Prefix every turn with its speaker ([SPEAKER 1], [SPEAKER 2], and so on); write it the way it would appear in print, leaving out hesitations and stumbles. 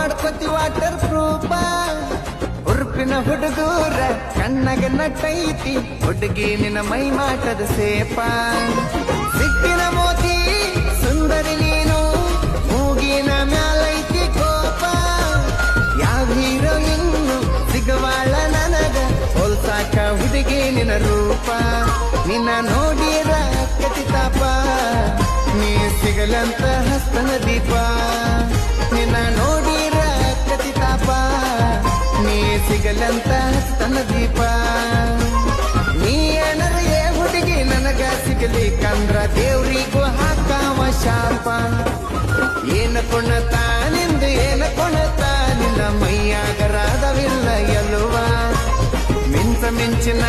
[SPEAKER 1] ಮಾಡ್ಕೊತಿ water proof ಉರುಪಿನ ಹುಡುಗೂರ ಕಣ್ಣಗೆ ನಟ್ಟೈತಿ ಹುಡುಗಿ ನಿನ್ನ ಮೈ ಮಾಟದ ಸೇಪ ಸಿಕ್ಕಿನ ಮೋತಿ ಸುಂದರಿ ನೀನು ಮೂಗಿನ ಮ್ಯಾಲೈತಿ ಕೋಪ ಯಾವ ಹೀರೋ ಇನ್ನು ಸಿಗವಾಳ ನನಗ ಹೋಲ್ಸಾಕ ಹುಡುಗಿ ನಿನ್ನ ರೂಪ ನಿನ್ನ ನೋಡಿರ ಕತಿತಾಪ ನೀ ಸಿಗಲಂತ ಹಸ್ತನ ದೀಪ ನಿನ್ನ ನೋಡಿರ ಕತಿತಾಪ ನೀ ಸಿಗಲಂತ ಹಸ್ತನ ದೀಪ ನೀ ಏನರ ಹುಡುಗಿ ನನಗ ಸಿಗಲಿಕ್ಕಂದ್ರ ದೇವ್ರಿಗೂ ಹಾಕಾವ ಶಾಪ ಏನ ಕೊಣತ ನಿಂದು ಏನ ಕೊಣತ ನಿನ್ನ ಮೈಯಾಗರಾದವಿಲ್ಲ ಎಲ್ವಾ ಮಿಂಚಿನ